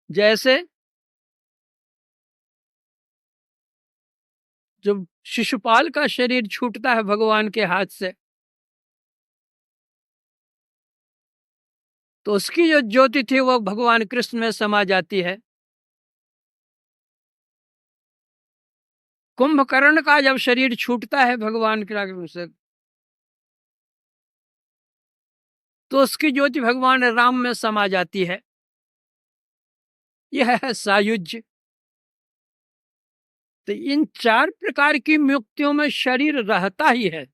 जैसे जब शिशुपाल का शरीर छूटता है भगवान के हाथ से, तो उसकी जो ज्योति थी वो भगवान कृष्ण में समा जाती है। कुंभकर्ण का जब शरीर छूटता है भगवान के से, तो उसकी ज्योति भगवान राम में समा जाती है। यह है सायुज्य। तो इन चार प्रकार की मुक्तियों में शरीर रहता ही है,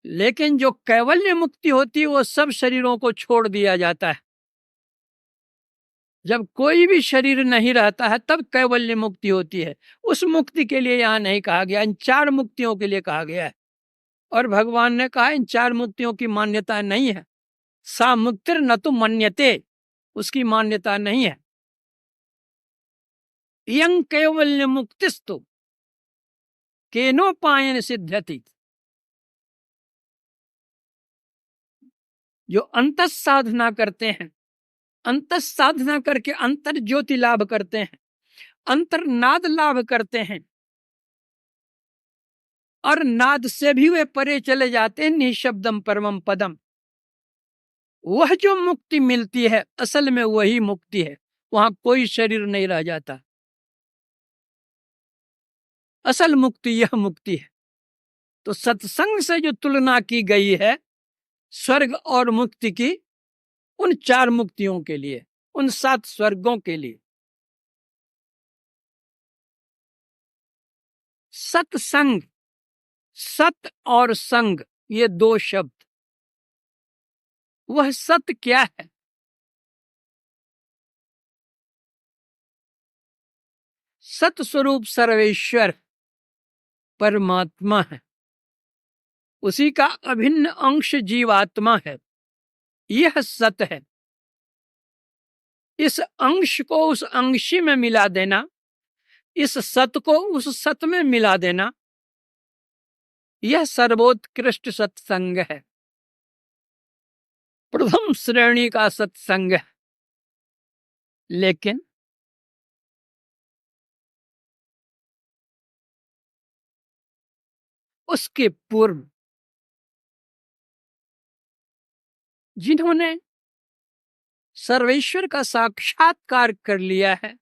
लेकिन जो कैवल्य मुक्ति होती है वो सब शरीरों को छोड़ दिया जाता है। जब कोई भी शरीर नहीं रहता है तब कैवल्य मुक्ति होती है। उस मुक्ति के लिए यहां नहीं कहा गया, इन चार मुक्तियों के लिए कहा गया है। और भगवान ने कहा इन चार मुक्तियों की मान्यता नहीं है। सा मुक्तिर न तो मन्यते, उसकी मान्यता नहीं है। यं कैवल्य मुक्तिस्तु केनोपायन सिद्ध्यति। जो अंत साधना करते हैं, अंत साधना करके अंतर ज्योति लाभ करते हैं, अंतर नाद लाभ करते हैं, और नाद से भी वे परे चले जाते हैं निशब्दम परमम पदम। वह जो मुक्ति मिलती है असल में वही मुक्ति है, वहां कोई शरीर नहीं रह जाता। असल मुक्ति यह मुक्ति है। तो सत्संग से जो तुलना की गई है स्वर्ग और मुक्ति की, उन चार मुक्तियों के लिए, उन 7 स्वर्गों के लिए। सत्संग, सत और संग, ये 2 शब्द। वह सत्य क्या है? सत स्वरूप सर्वेश्वर परमात्मा है, उसी का अभिन्न अंश जीवात्मा है। यह सत है। इस अंश को उस अंशी में मिला देना, इस सत को उस सत में मिला देना, यह सर्वोत्कृष्ट सत्संग है, प्रथम श्रेणी का सत्संग है। लेकिन उसके पूर्व जिन्होंने सर्वेश्वर का साक्षात्कार कर लिया है,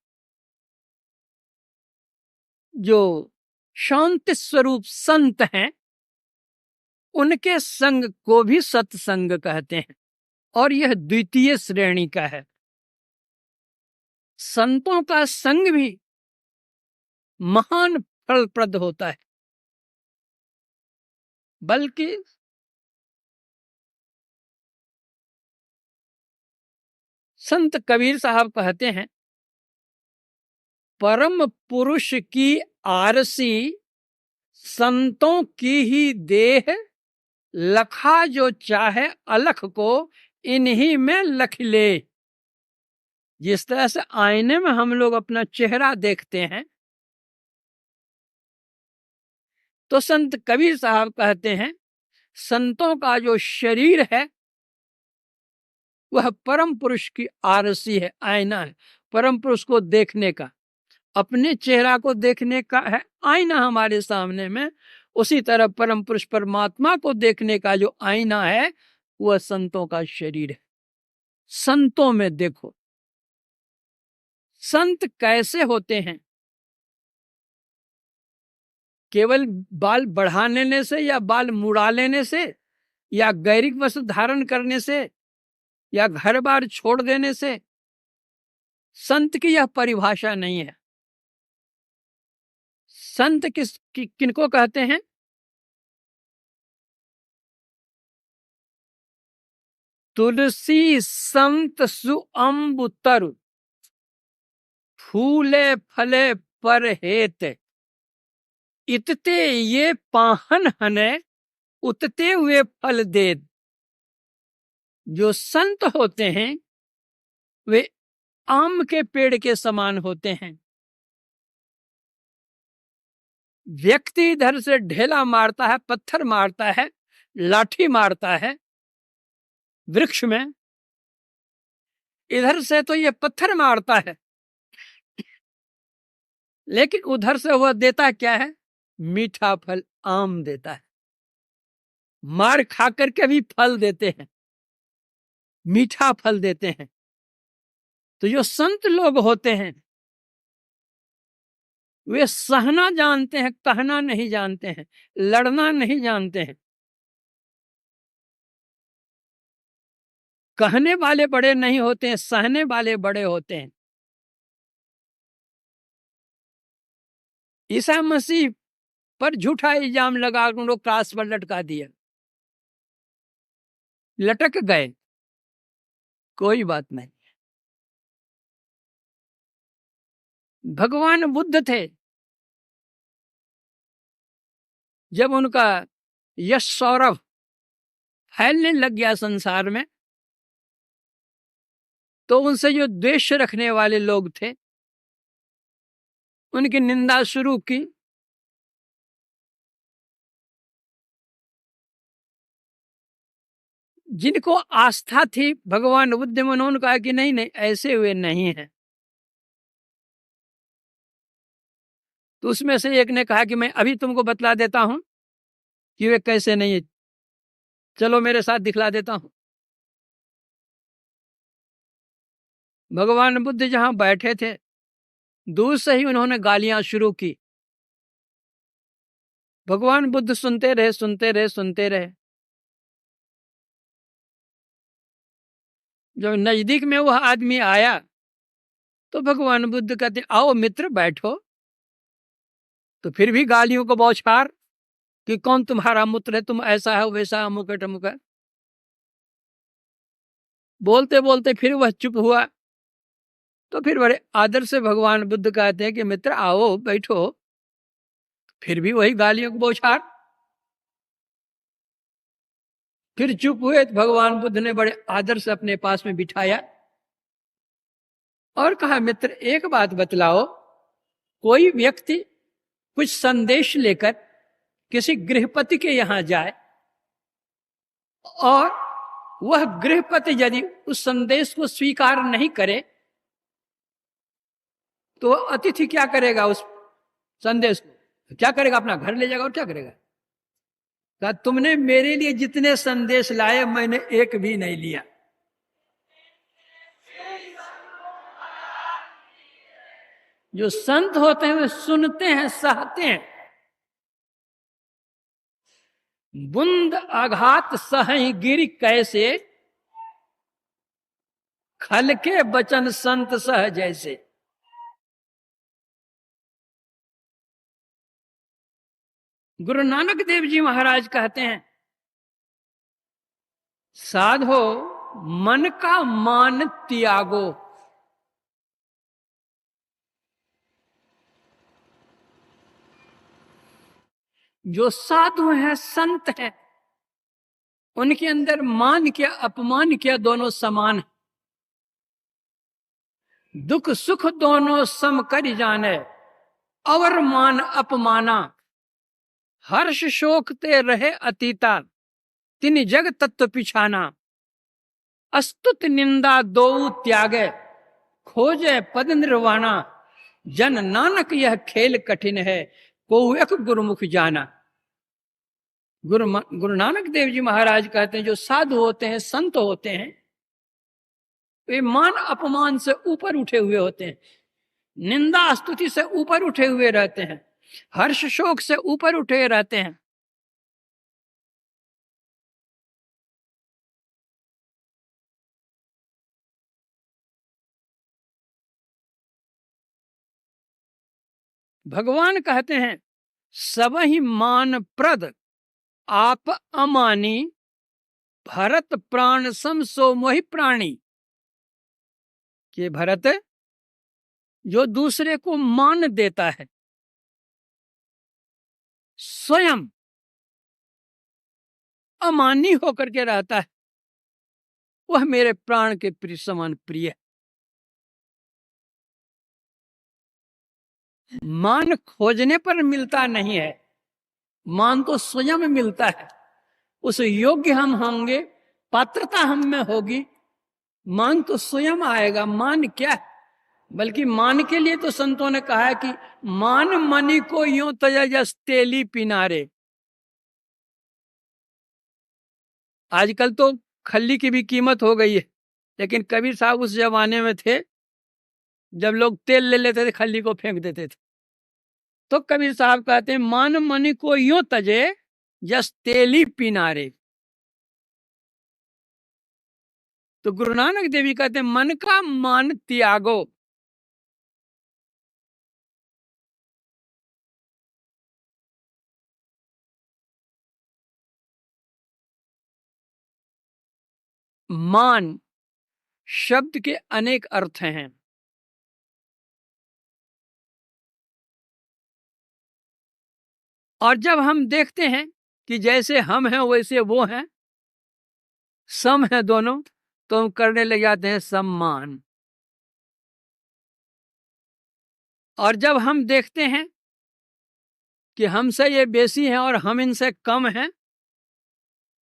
जो शांति स्वरूप संत हैं, उनके संग को भी सत्संग कहते हैं, और यह द्वितीय श्रेणी का है। संतों का संग भी महान फलप्रद होता है। बल्कि संत कबीर साहब कहते हैं, परम पुरुष की आरसी संतों की ही देह, लखा जो चाहे अलख को इन्हीं में लख ले। जिस तरह से आईने में हम लोग अपना चेहरा देखते हैं, तो संत कबीर साहब कहते हैं संतों का जो शरीर है वह परम पुरुष की आरसी है, आईना है। परम पुरुष को देखने का, अपने चेहरा को देखने का है आईना हमारे सामने में। उसी तरह परम पुरुष परमात्मा को देखने का जो आईना है वह संतों का शरीर है। संतों में देखो, संत कैसे होते हैं? केवल बाल बढ़ा लेने से, या बाल मुड़ा लेने से, या गैरिक वस्त्र धारण करने से, या घर बार छोड़ देने से संत की यह परिभाषा नहीं है। संत किनको कहते हैं? तुलसी संत सुअंबु तरु, फूले फले पर हेत, इतते ये पाहन हने, उतते हुए फल दे। जो संत होते हैं वे आम के पेड़ के समान होते हैं। व्यक्ति इधर से ढेला मारता है, पत्थर मारता है, लाठी मारता है वृक्ष में, इधर से तो ये पत्थर मारता है, लेकिन उधर से वह देता क्या है? मीठा फल, आम देता है। मार खा करके भी फल देते हैं, मीठा फल देते हैं। तो जो संत लोग होते हैं वे सहना जानते हैं, कहना नहीं जानते हैं, लड़ना नहीं जानते हैं। कहने वाले बड़े नहीं होते हैं, सहने वाले बड़े होते हैं। ईसा मसीह पर झूठा इल्जाम लगा उन लोग क्रास पर लटका दिया, लटक गए, कोई बात नहीं। भगवान बुद्ध थे, जब उनका यश सौरभ फैलने लग गया संसार में, तो उनसे जो द्वेष रखने वाले लोग थे उनकी निंदा शुरू की। जिनको आस्था थी भगवान बुद्ध में, उन्होंने कहा कि नहीं नहीं, ऐसे वे नहीं हैं। तो उसमें से एक ने कहा कि मैं अभी तुमको बतला देता हूं कि वे कैसे नहीं है, चलो मेरे साथ दिखला देता हूं। भगवान बुद्ध जहां बैठे थे, दूर से ही उन्होंने गालियां शुरू की। भगवान बुद्ध सुनते रहे, सुनते रहे, सुनते रहे। जब नजदीक में वह आदमी आया तो भगवान बुद्ध कहते, आओ मित्र बैठो। तो फिर भी गालियों को बौछार कि कौन तुम्हारा मित्र है, तुम ऐसा है वैसा, अमुक है टमुक है। बोलते बोलते फिर वह चुप हुआ। तो फिर बड़े आदर से भगवान बुद्ध कहते हैं कि मित्र आओ बैठो। फिर भी वही गालियों को बौछार। फिर चुप हुए तो भगवान बुद्ध ने बड़े आदर से अपने पास में बिठाया और कहा, मित्र एक बात बतलाओ, कोई व्यक्ति कुछ संदेश लेकर किसी गृहपति के यहां जाए और वह गृहपति यदि उस संदेश को स्वीकार नहीं करे तो अतिथि क्या करेगा? उस संदेश को क्या करेगा? अपना घर ले जाएगा और क्या करेगा? कहा, तुमने मेरे लिए जितने संदेश लाए मैंने एक भी नहीं लिया। जो संत होते हैं वे सुनते हैं, सहते हैं। बुंद आघात सही गिर कैसे, खल के बचन संत सह जैसे। गुरु नानक देव जी महाराज कहते हैं, साधो मन का मान त्यागो। जो साधु हैं, संत हैं, उनके अंदर मान क्या अपमान क्या दोनों समान है। दुख सुख दोनों सम कर जाने, अवर मान अपमाना। हर्ष शोक ते रहे अतीता, तिन जग तत्व पिछाना। अस्तुत निंदा दो त्यागे, खोजे पद निर्वाणा। जन नानक यह खेल कठिन है, को एक गुरुमुख जाना। गुरु नानक देव जी महाराज कहते हैं, जो साधु होते हैं, संत होते हैं, वे मान अपमान से ऊपर उठे हुए होते हैं, निंदा स्तुति से ऊपर उठे हुए रहते हैं, हर्ष शोक से ऊपर उठे रहते हैं। भगवान कहते हैं, सब ही मान प्रद आप अमानी। भरत प्राण सम सो मोहि प्राणी। कि भरत जो दूसरे को मान देता है, स्वयं अमानी होकर के रहता है, वह मेरे प्राण के प्रिय समान प्रिय है। मान खोजने पर मिलता नहीं है, मान तो स्वयं मिलता है। उस योग्य हम होंगे, पात्रता हम में होगी, मान तो स्वयं आएगा। मान क्या है? बल्कि मान के लिए तो संतों ने कहा है कि मान मणि को यूं तजस तेली पिनारे। आजकल तो खल्ली की भी कीमत हो गई है, लेकिन कबीर साहब उस जमाने में थे जब लोग तेल ले लेते थे खल्ली को फेंक देते थे। तो कबीर साहब कहते हैं मान मणि को यूं तजे जस तेली पिनारे। तो गुरु नानक देव जी कहते हैं मन का मान त्यागो। मान शब्द के अनेक अर्थ हैं। और जब हम देखते हैं कि जैसे हम हैं वैसे वो हैं, सम है दोनों, तो हम करने लग जाते हैं सम्मान। और जब हम देखते हैं कि हमसे ये बेसी हैं और हम इनसे कम हैं,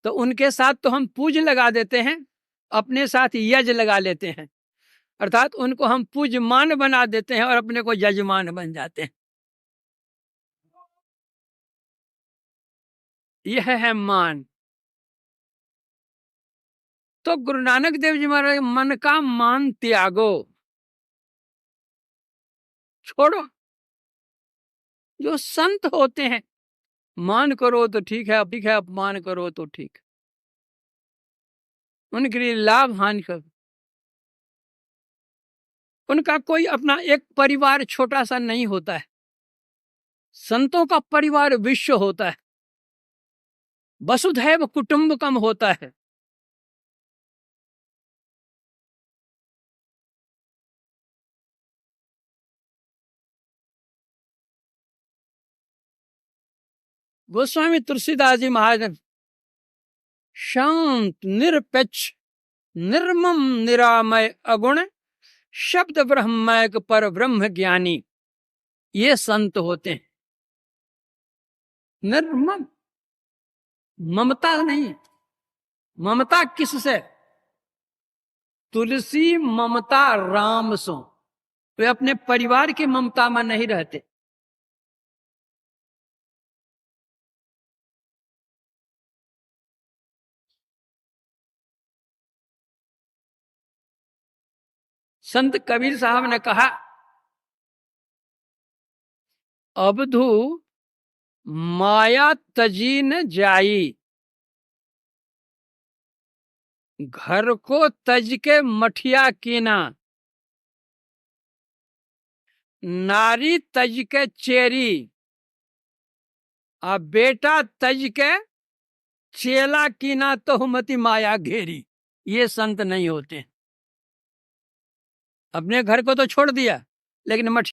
तो उनके साथ तो हम पूज लगा देते हैं, अपने साथ यज लगा लेते हैं। अर्थात उनको हम पूजमान बना देते हैं और अपने को यजमान बन जाते हैं। यह है मान। तो गुरु नानक देव जी महाराज मन का मान त्यागो, छोड़ो। जो संत होते हैं मान करो तो ठीक है, अपमान करो तो ठीक, उनके लिए लाभ हानि कर। उनका कोई अपना एक परिवार छोटा सा नहीं होता है, संतों का परिवार विश्व होता है, वसुधैव कुटुंबकम होता है। गोस्वामी तुलसीदास जी महाराज शांत निरपेक्ष निर्मम निरामय अगुण शब्द ब्रह्मैक पर ब्रह्म ज्ञानी, ये संत होते हैं। निर्मम, ममता नहीं। ममता किससे? तुलसी ममता राम सो। वे अपने परिवार की ममता में नहीं रहते। संत कबीर साहब ने कहा अबधू माया तजी न जाई, घर को तज के मठिया कीना, नारी तज के चेरी, आ बेटा तज के चेला कीना, तो मति माया घेरी। ये संत नहीं होते। अपने घर को तो छोड़ दिया, लेकिन मठ